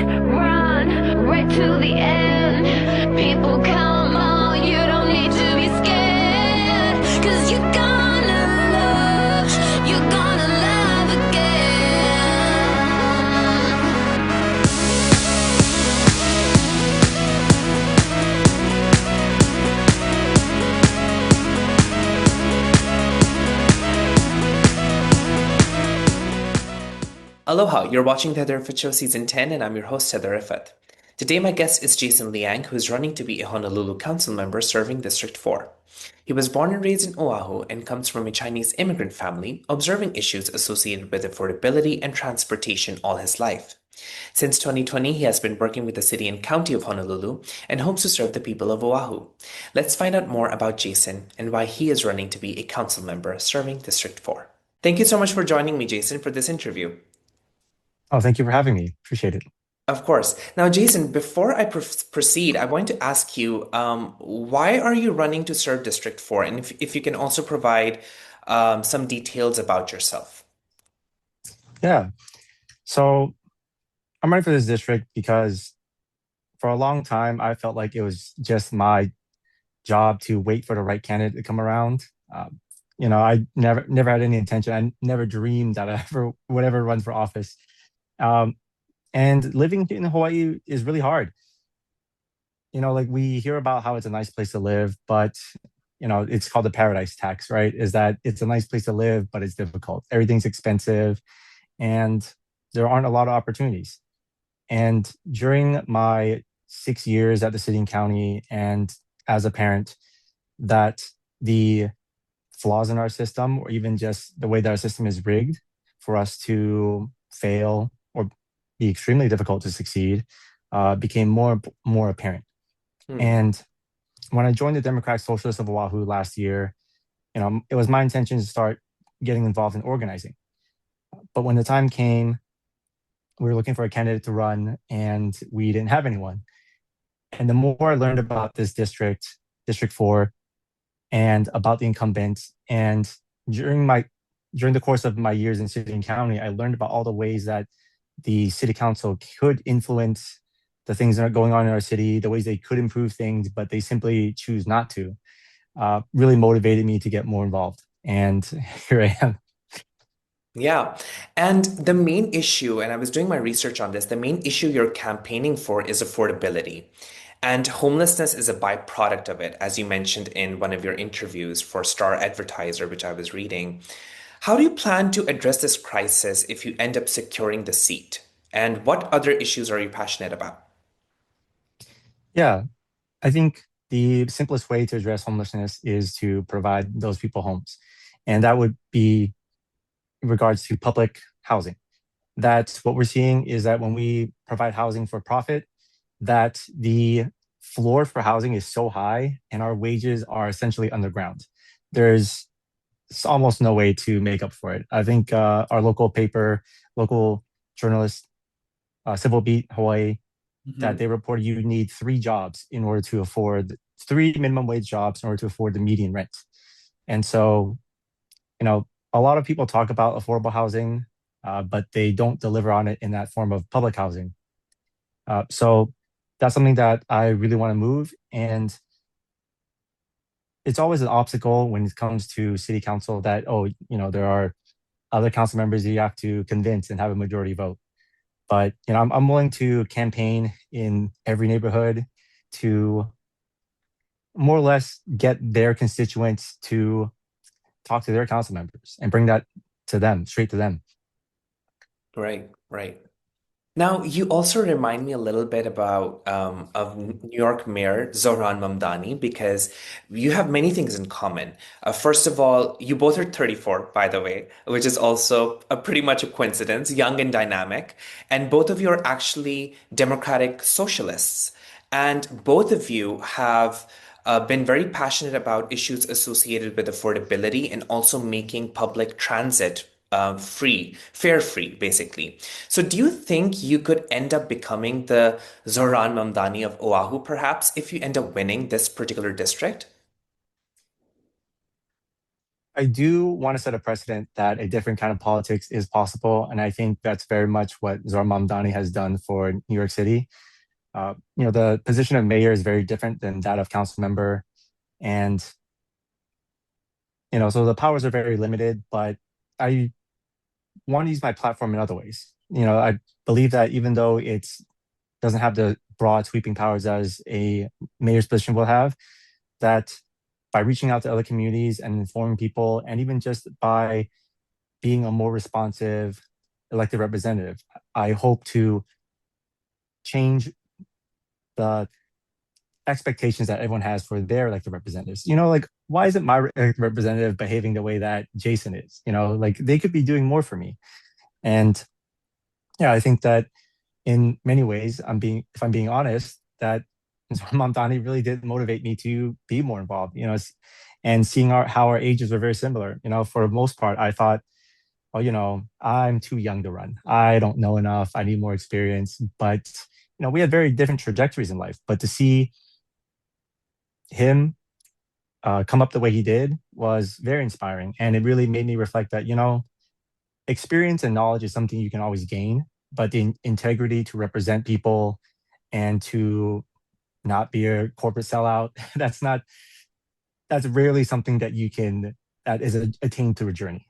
run right to the end. People come on, you don't need to be scared. Cause you're gonna love again. Aloha, you're watching the Haider Rifaat Show Season 10, and I'm your host, Haider Rifaat. Today, my guest is Jason Liang, who is running to be a Honolulu council member serving District 4. He was born and raised in Oahu and comes from a Chinese immigrant family, observing issues associated with affordability and transportation all his life. Since 2020, he has been working with the city and county of Honolulu and hopes to serve the people of Oahu. Let's find out more about Jason and why he is running to be a council member serving District 4. Thank you so much for joining me, Jason, for this interview. Oh, thank you for having me. Appreciate it. Of course. Now, Jason, before I proceed, I want to ask you, why are you running to serve District 4? And if you can also provide some details about yourself. Yeah. So I'm running for this district because for a long time, I felt like it was just my job to wait for the right candidate to come around. I never had any intention. I never dreamed that I ever would ever run for office. Um, and living in Hawaii is really hard. Like we hear about how it's a nice place to live, but it's called the paradise tax, right? Is that it's a nice place to live, but it's difficult. Everything's expensive, and there aren't a lot of opportunities. And during my 6 years at the city and county, and as a parent, that the flaws in our system, or even just the way that our system is rigged for us to fail or be extremely difficult to succeed, became more apparent. Hmm. And when I joined the Democratic Socialist of Oahu last year, it was my intention to start getting involved in organizing. But when the time came, we were looking for a candidate to run, and we didn't have anyone. And the more I learned about this district, District 4, and about the incumbents, and during the course of my years in city and county, I learned about all the ways that the city council could influence the things that are going on in our city, the ways they could improve things, but they simply choose not to. Really motivated me to get more involved. And here I am. Yeah. And the main issue, and I was doing my research on this, the main issue you're campaigning for is affordability. And homelessness is a byproduct of it, as you mentioned in one of your interviews for Star Advertiser, which I was reading. How do you plan to address this crisis if you end up securing the seat? And what other issues are you passionate about? Yeah, I think the simplest way to address homelessness is to provide those people homes. And that would be in regards to public housing. That's what we're seeing is that when we provide housing for profit, that the floor for housing is so high and our wages are essentially underground. There's almost no way to make up for it. I think our local paper, local journalist, Civil Beat Hawaii, that they reported you need three jobs in order to afford three minimum wage jobs in order to afford the median rent. And so, a lot of people talk about affordable housing, but they don't deliver on it in that form of public housing. So that's something that I really want to move. And it's always an obstacle when it comes to city council that, there are other council members you have to convince and have a majority vote. But I'm willing to campaign in every neighborhood to more or less get their constituents to talk to their council members and bring that to them, straight to them. Right, right. Now, you also remind me a little bit about of New York Mayor Zohran Mamdani because you have many things in common. First of all, you both are 34, by the way, which is also a pretty much a coincidence, young and dynamic. And both of you are actually democratic socialists. And both of you have been very passionate about issues associated with affordability and also making public transit fare free, basically. So, do you think you could end up becoming the Zohran Mamdani of Oahu, perhaps, if you end up winning this particular district? I do want to set a precedent that a different kind of politics is possible, and I think that's very much what Zohran Mamdani has done for New York City. The position of mayor is very different than that of council member, and so the powers are very limited. But I want to use my platform in other ways. I believe that even though it doesn't have the broad sweeping powers as a mayor's position will have, that by reaching out to other communities and informing people, and even just by being a more responsive elected representative, I hope to change the expectations that everyone has for their elected representatives. Like, why isn't my representative behaving the way that Jason is? Like, they could be doing more for me. And yeah, I think that in many ways, if I'm being honest, that Mamdani really did motivate me to be more involved. And seeing how our ages were very similar. For the most part, I thought, oh, I'm too young to run. I don't know enough. I need more experience. But we had very different trajectories in life. But to see him come up the way he did was very inspiring, and it really made me reflect that experience and knowledge is something you can always gain, but the integrity to represent people and to not be a corporate sellout, that's rarely something that is attained through a journey.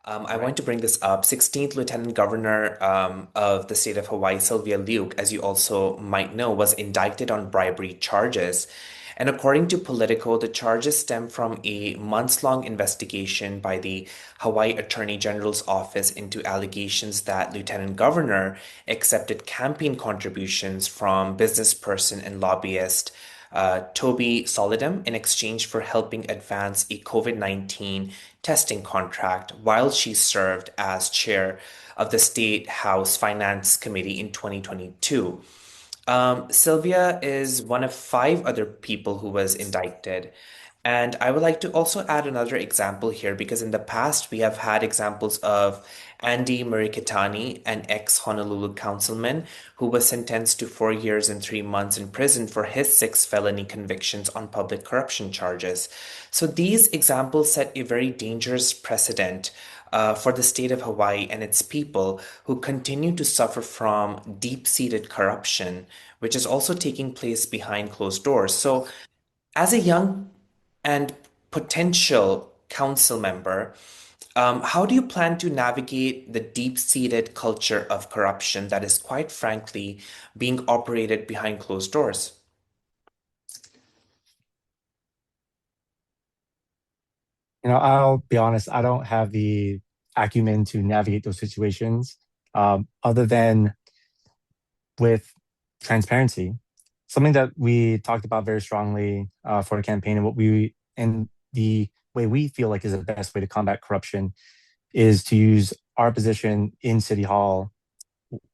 I want to bring this up. 16th Lieutenant Governor of the state of Hawaii, Sylvia Luke, as you also might know, was indicted on bribery charges. And according to Politico, the charges stem from a months-long investigation by the Hawaii Attorney General's office into allegations that Lieutenant Governor accepted campaign contributions from business person and lobbyist Toby Solidum in exchange for helping advance a COVID-19 testing contract while she served as chair of the State House Finance Committee in 2022. Sylvia is one of five other people who was indicted. And I would like to also add another example here because in the past we have had examples of Andy Murikitani, an ex-Honolulu councilman who was sentenced to 4 years and 3 months in prison for his 6 felony convictions on public corruption charges. So these examples set a very dangerous precedent for the state of Hawaii and its people who continue to suffer from deep-seated corruption, which is also taking place behind closed doors. So as a young and potential council member, how do you plan to navigate the deep-seated culture of corruption that is quite frankly being operated behind closed doors? I'll be honest, I don't have the acumen to navigate those situations, other than with transparency. Something that we talked about very strongly for the campaign, and the way we feel like is the best way to combat corruption is to use our position in City Hall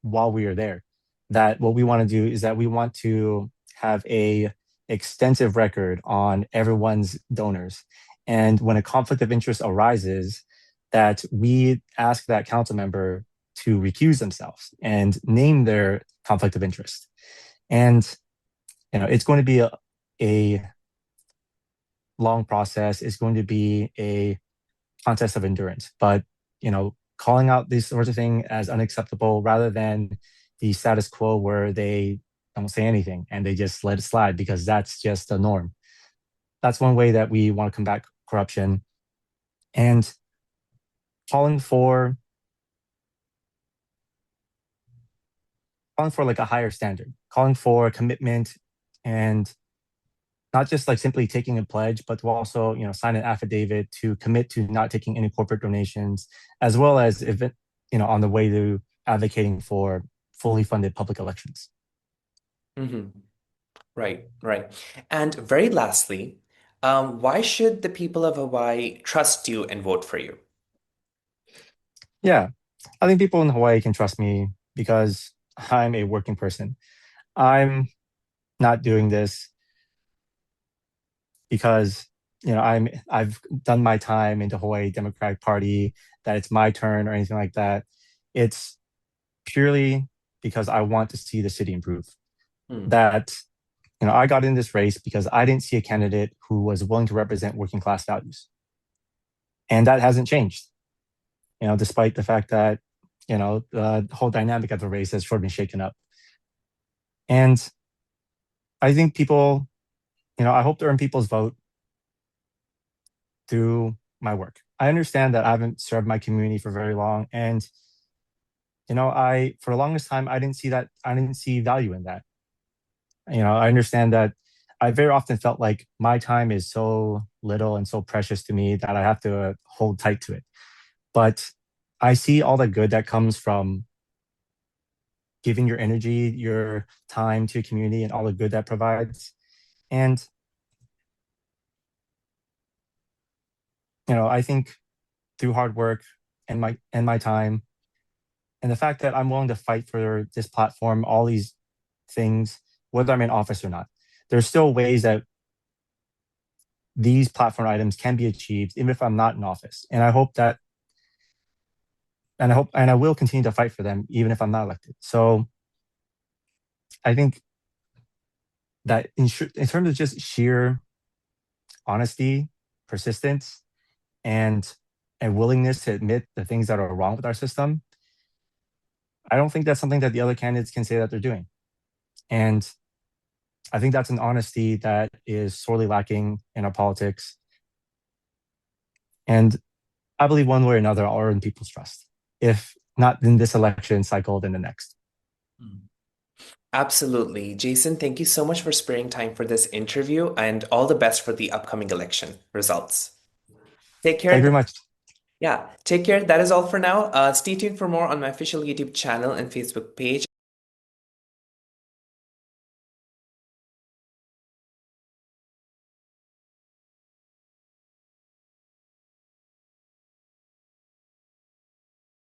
while we are there. That what we want to do is that we want to have a extensive record on everyone's donors. And when a conflict of interest arises, that we ask that council member to recuse themselves and name their conflict of interest. And it's going to be a long process. It's going to be a contest of endurance. But calling out these sorts of things as unacceptable rather than the status quo where they don't say anything and they just let it slide because that's just the norm. That's one way that we want to combat corruption. And calling for like a higher standard, calling for commitment, and not just like simply taking a pledge, but to also sign an affidavit to commit to not taking any corporate donations, as well as if it, on the way to advocating for fully funded public elections. Mm-hmm. Right, right. And very lastly, why should the people of Hawaii trust you and vote for you? Yeah, I think people in Hawaii can trust me because I'm a working person. I'm not doing this because I've done my time into Hawaii Democratic Party, that it's my turn or anything like that. It's purely because I want to see the city improve. Hmm. That I got in this race because I didn't see a candidate who was willing to represent working class values. And that hasn't changed, despite the fact that, the whole dynamic of the race has sort of been shaken up. And I think people, I hope to earn people's vote through my work. I understand that I haven't served my community for very long. And, for the longest time, I didn't see value in that. I understand that I very often felt like my time is so little and so precious to me that I have to hold tight to it. But I see all the good that comes from giving your energy, your time to your community, and all the good that provides. And, I think through hard work and my time, and the fact that I'm willing to fight for this platform, all these things, whether I'm in office or not, there's still ways that these platform items can be achieved, even if I'm not in office. And I hope that, and I will continue to fight for them, even if I'm not elected. So I think that in terms of just sheer honesty, persistence, and willingness to admit the things that are wrong with our system, I don't think that's something that the other candidates can say that they're doing. And I think that's an honesty that is sorely lacking in our politics. And I believe one way or another, I'll earn people's trust. If not in this election cycle, then the next. Absolutely. Jason, thank you so much for sparing time for this interview, and all the best for the upcoming election results. Take care. Thank you very much. Yeah, take care. That is all for now. Stay tuned for more on my official YouTube channel and Facebook page.